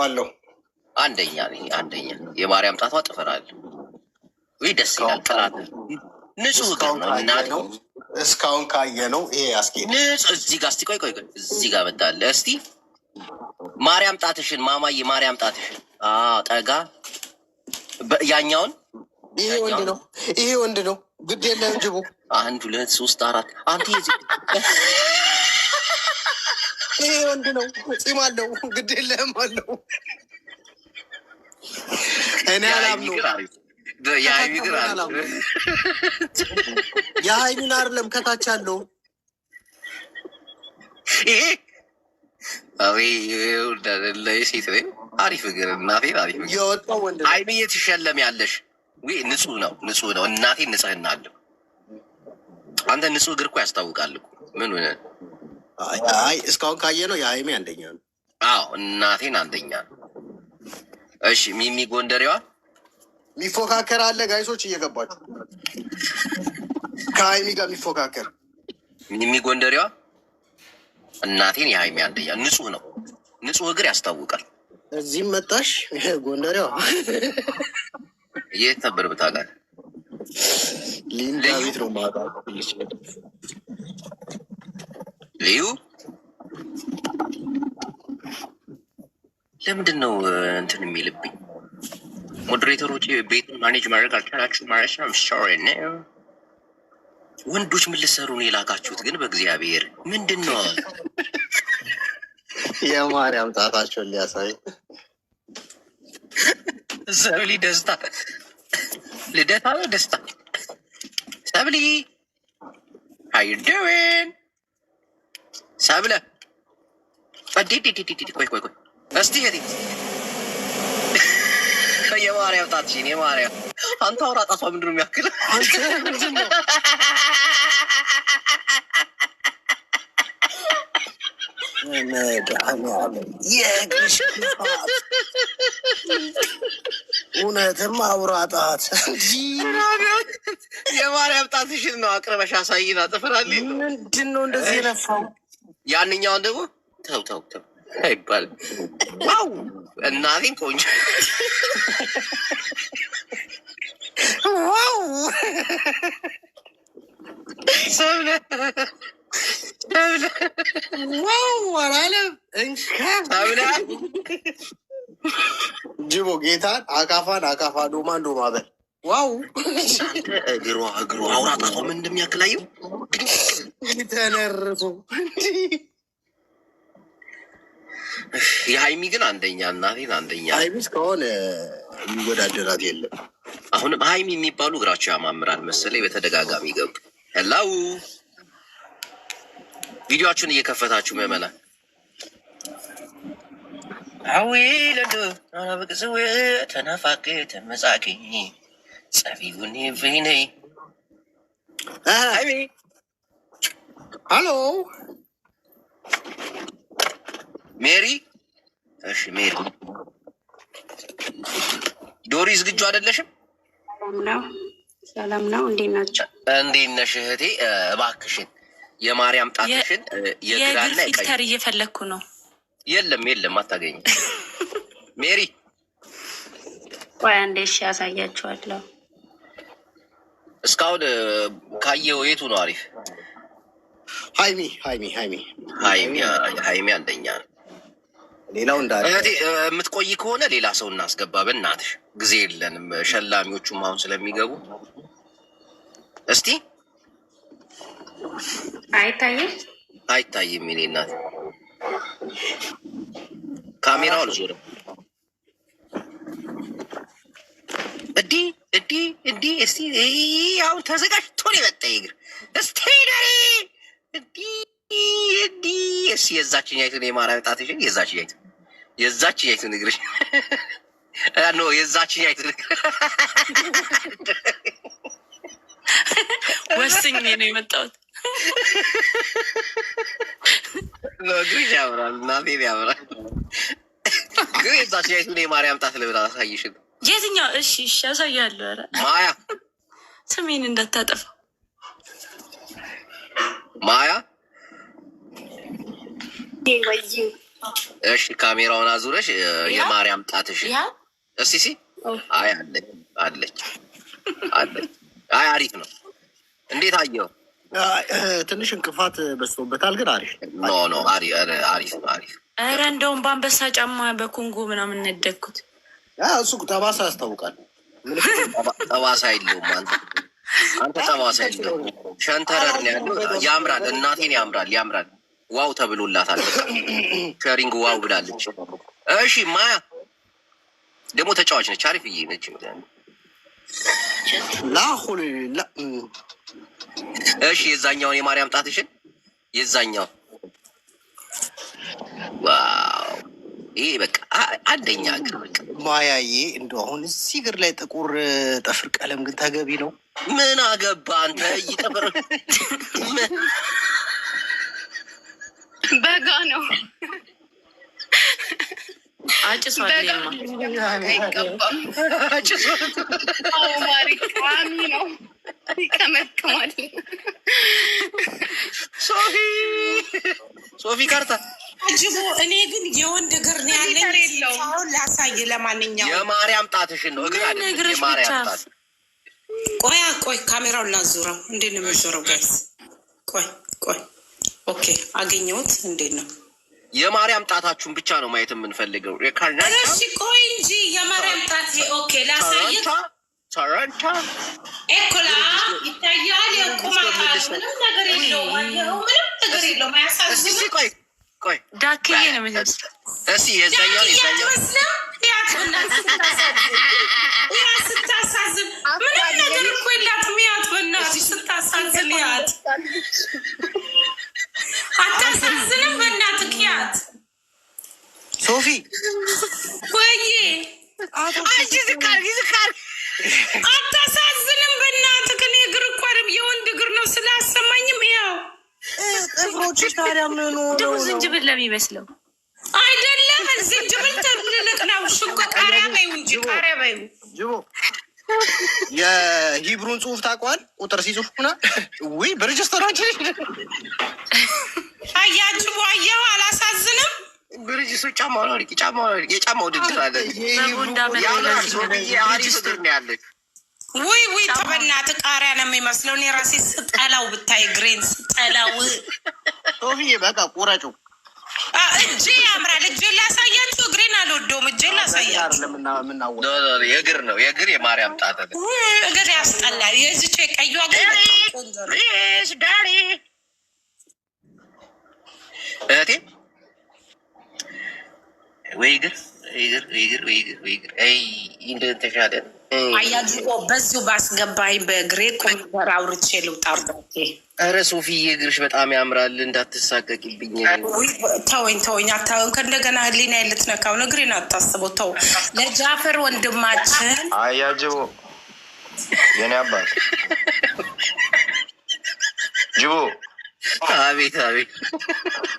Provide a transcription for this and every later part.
አለው አንደኛ አንደኛ የማርያም ጣቷ ጥፍራል ወይ ደስ ይላል። ጥራት ንጹህ ነው እናት ነው። እስካሁን ካየ ነው ይሄ ያስኬድ ንጹህ። እዚህ ጋር እስቲ ቆይ እዚህ ጋር መጣለ። እስቲ ማርያም ጣትሽን ማማዬ፣ ማርያም ጣትሽን ጠጋ። ያኛውን ይሄ ወንድ ነው፣ ይሄ ወንድ ነው። ግድ የለም ጅቡ 1 2 3 4 አንተ ይሄ ወንድ ነው። ጺም አለው። ግድ የለም አለው። እኔ አላምነው። የሀይሚን አይደለም ከታች ያለው ይሄ ሴት አሪፍ እግር እናቴ አሪፍ እግር የወጣው ወንድ ነው። ሀይሚዬ ትሸለም ያለሽ ንጹህ ነው፣ ንጹህ ነው። እናቴ ንጽህና አለው። አንተ ንጹህ እግር እኮ ያስታውቃል እኮ ምን ሆነ? አይ እስካሁን ካየ ነው የሀይሚ አንደኛ ነው። አዎ እናቴን አንደኛ ነው። እሺ ሚሚ ጎንደሬዋ የሚፎካከር አለ። ጋይሶች እየገባችሁ ከሀይሚ ጋር የሚፎካከር ሚሚ ጎንደሬዋ እናቴን የሀይሚ አንደኛ። ንጹህ ነው፣ ንጹህ እግር ያስታውቃል። እዚህም መጣሽ ጎንደሬዋ የት ነበር ብታውቃት? ሊንዳ ቤት ነው ማታ ልዩ ለምንድን ነው እንትን የሚልብኝ? ሞዴሬተሮች ቤቱን ማኔጅ ማድረግ አልቻላችሁ ማለት ነው። ሶሪ ነው። ወንዶች ምን ልትሰሩ ነው የላካችሁት? ግን በእግዚአብሔር ምንድን ነው? የማርያም ጣታቸውን ሊያሳይ ሰብሊ ደስታ ልደታ ነው ደስታ። ሰብሊ how you doing? ሰብለ ቆይ እስቲ የማርያም ጣትሽን የማርያም አንተ አውራ ጣቷ ምንድን ነው የሚያክል? እውነትም አውራጣት የማርያም ጣትሽን ነው አቅርበሽ አሳይና ጥፍራለች። ምንድን ነው እንደዚህ የነፋው? ያንኛውን ደግሞ ተው አይባልም። ዋው እናቴን ቆንጆ ዋው ሰብለ ዋው አላለም ሰብለ ጅቦ ጌታን አካፋ ዶማ በል ዋው እግሯ አውራጣቷ ምን እንደሚያክላየው ተነርሶ የሀይሚ ግን አንደኛ እናቴን አንደኛ። ሀይሚ እስካሁን የሚወዳደራት የለም። አሁንም ሀይሚ የሚባሉ እግራቸው ያማምራል መሰለኝ በተደጋጋሚ ገቡ። ሄላው ቪዲዮአችሁን እየከፈታችሁ መመላ አዊ ለዶ አናበቅዘው ተናፋቂ ተመጻቂ ጸፊውን ይፈይነይ ሀይሚ ሃሎ ሜሪ። እሺ ሜሪ ዶሪ ዝግጁ አይደለሽም? ሰላም ነው። እንዴት ናቸው? እንዴት ነሽ እህቴ? እባክሽን የማርያም ጣትሽን የእግር ፊልተር እየፈለግኩ ነው። የለም አታገኝም። ሜሪ ቆይ አንዴ እሺ ያሳያችኋለሁ። እስካሁን ካየው የቱ ነው አሪፍ? ሀይሚ አንደኛ ነው። ሌላው እንዳለ እህቴ የምትቆይ ከሆነ ሌላ ሰው እናስገባ። በእናትሽ ጊዜ የለንም። ሸላሚዎቹም አሁን ስለሚገቡ እስቲ አይታይም። የእኔ እናት ካሜራው አልዞርም። እንዲህ እስቲ አሁን ተዘጋጅቶ ነው የመጣ እግር እስቲ እንዲህ እስቲ የዛችኛይቱን የማርያም ጣትሽን የዛችኛይቱን እግርሽ ኖ የዛችኛይቱን ወስኜ ነው የመጣሁት። እግርሽ ያምራል፣ እናቴን ያምራል። ግን የዛችኛይቱን የማርያም ጣት ልብላ አሳይሽን። የትኛው? እሺ ያሳያለሁ። ኧረ ማያ ስሜን እንዳታጠፋ ማያ። እሺ ካሜራውን አዙረሽ የማርያም ጣትሽ እስቲ አይ አለች። አይ አሪፍ ነው። እንዴት አየው? ትንሽ እንቅፋት በዝቶበታል ግን አሪፍ ኖ አሪፍ። ኧረ እንደውም በአንበሳ ጫማ በኮንጎ ምናምን ነደኩት። እሱ ጠባሳ ያስታውቃል። ጠባሳ የለውም። አንተ ጠባሳ የለውም። ሸንተረር ነው ያለው። ያምራል። እናቴን ያምራል። ዋው ተብሎላታል። ሸሪንግ ዋው ብላለች። እሺ ማያ ደግሞ ተጫዋች ነች። አሪፍዬ ነች። ላሁን እሺ የዛኛውን የማርያም ጣትሽን የዛኛው ዋው ይሄ በቃ አንደኛ እግር በቃ ማያዬ። እንደው አሁን እዚህ እግር ላይ ጥቁር ጥፍር ቀለም ግን ተገቢ ነው? ምን አገባ አንተ? ይጠፍር በጋ ነው አጭሷል። ማሪ ነው ይቀመቅማል። ሶፊ ካርታ አጅቦ እኔ ግን የወንድ እግር ነው ያለኝ። አሁን ላሳይ። ለማንኛውም የማርያም ጣትሽን ነው እግር አይደለም። የማርያም ጣት ቆይ ካሜራውን ላዙረው። እንዴት ነው የሚዞረው ጋይስ? ቆይ ኦኬ አገኘሁት። እንዴት ነው? የማርያም ጣታችሁን ብቻ ነው ማየት የምንፈልገው። እሺ ቆይ እንጂ የማርያም ጣት ኦኬ ላሳይ። ታራንታ ኤኮላ ይታያል። የቁማታ ምንም ነገር የለውም። ማያሳዝን ቆይ ዳክዬ ነው የሚመስለው። እስኪ የዛኛውን ስታሳዝን ምንም ነገር እኮ የላትም። ያት በእናትሽ ስታሳዝን ያት አታሳዝንም? በእናትህ ያት ሶፊ ወይ አንቺ ዝካር አታሳዝንም? በእናትህ ግን እግር እኮ አይደለም የወንድ እግር ነው ስላሰማኝም ያው ጥፍሮች ታዲያ ምን ደግሞ ዝንጅብል ለሚመስለው አይደለም። ዝንጅብል ትልልቅ ነው። ሽኮ ቃሪያ በይው እንጂ ቃሪያ በይው። ጅቦ የሂብሩን ጽሁፍ ታውቀዋል? ቁጥር ሲጽፉ ሆና ወይ በሬጅስተራች አያጅቦ አየው። አላሳዝንም? በሬጅስተር የጫማ ውድድር አለ። አሪፍ እግር ነው ያለች። ውይ በእናትህ ቃሪያ ነው የሚመስለው። እኔ ራሴ ስጠላው ብታይ ግሬን ስጠላው። ሶፊዬ በቃ ቁረጩ። እጄ ያምራል። እጄ ላሳያችሁ። እግሬን አልወደውም። እጄ ላሳያችሁ። የእግር ነው የእግር የማርያም ጣት እግር ያስጠላል። የዚች ቀይዋ ግን ዳሪ እህቴ ወይ እግር እንደተሻለ አያጅቦ በዚሁ ባስገባኝ በእግሬ ኮምፒውተር አውርቼ ልውጣበት። ኧረ ሶፊዬ እግርሽ በጣም ያምራል። እንዳትሳቀቂብኝ። ተወኝ አታውን ከእንደገና ህሊና ልትነካው እግሬን አታስበው። ተው ለጃፈር ወንድማችን አያጅቦ የኔ አባት ጅቦ አቤት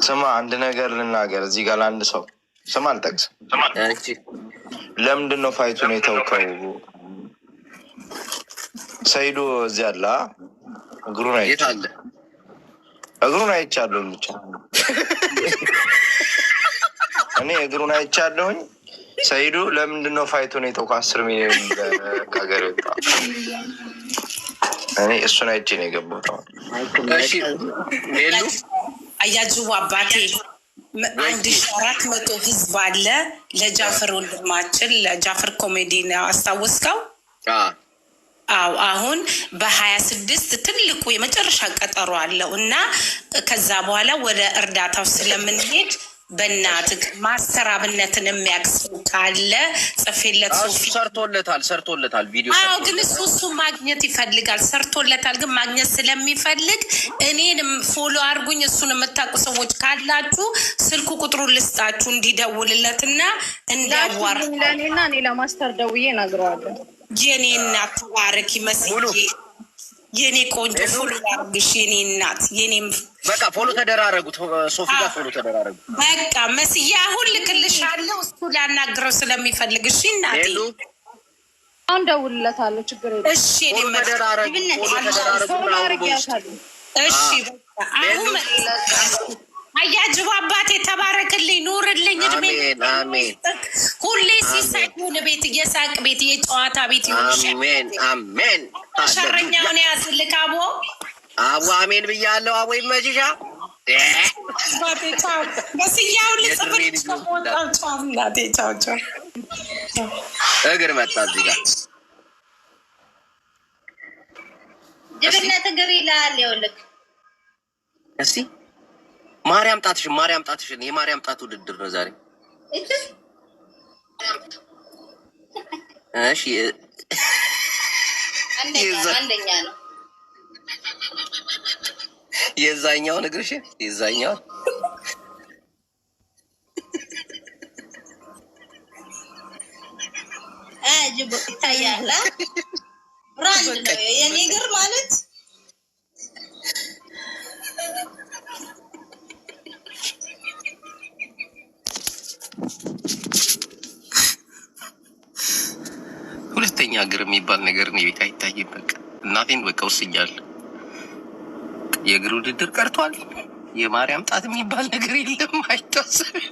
ስማ፣ አንድ ነገር ልናገር እዚህ ጋር ለአንድ ሰው ስም አልጠቅስም። ለምንድን ነው ፋይቱን የተውከው? ሰይዶ እዚህ አለ። እግሩን አይቻለሁኝ ብቻ እኔ እግሩን አይቻለሁኝ። ሰይዶ ለምንድን ነው ፋይቱን የተውከው? 10 ሚሊዮን ከሀገር ወጣ። እኔ እሱን አይቼ ነው የገባሁት። አያጅቡ አባቴ 1400 ህዝብ አለ። ለጃፈር ወንድማችን ለጃፈር ኮሜዲ አስታወስከው? አሁን በ26 ትልቁ የመጨረሻ ቀጠሮ አለው እና ከዛ በኋላ ወደ እርዳታው ስለምንሄድ በእናትህ ማስተር አብነትን የሚያቅሰው ካለ ጽፌለት። ሶፊ ሰርቶለታል ቪዲዮ። ግን እሱ ማግኘት ይፈልጋል። ሰርቶለታል ግን ማግኘት ስለሚፈልግ እኔንም ፎሎ አድርጉኝ። እሱን የምታውቁ ሰዎች ካላችሁ ስልኩ ቁጥሩን ልስጣችሁ እንዲደውልለትና እንዲያዋር። ለእኔና እኔ ለማስተር ደውዬ እነግረዋለሁ። የኔ እናት ተባረክ ይመስል የኔ ቆንጆ ፎሎ አድርግሽ የኔ እናት የኔም በቃ ፎሎ ተደራረጉ። ሶፊ ጋር ፎሎ ተደራረጉ። በቃ መስዬ አሁን ልክልሻለሁ። እሱ ላናግረው ስለሚፈልግ። እሺ እናቴ አሁን ደውልለታለሁ። ችግር የለም። እሺ እኔ ተደራረጉ። ፎሎ ተደራረጉ። እሺ አሁን አያጅቡ አባቴ ተባረክልኝ፣ ኑርልኝ፣ እድሜ ሁሌ ሲሳቁን ቤት እየሳቅ ቤት የጨዋታ ቤት አሜን አሜን። ሸረኛውን ያዝልክ አቦ አቦ አሜን ብያለሁ። አቦ ይመችሻ። በስያው ልጽፍልሽ እግር መጣ እዚህ ጋር ጀግነት እግር ይላል። ይኸውልህ እስቲ ማርያም ጣትሽን የማርያም ጣት ውድድር ነው ዛሬ። እሺ አንደኛ ነው የዛኛው እግርሽ የዛኛው ጅቦ ይታያል። ብራንድ ነው የኔ እግር ማለት ሁለተኛ እግር የሚባል ነገር ነው ቤት አይታይም። በቃ እናቴን በቃ ወስኛለሁ። የእግር ውድድር ቀርቷል። የማርያም ጣት የሚባል ነገር የለም አይታሰብም።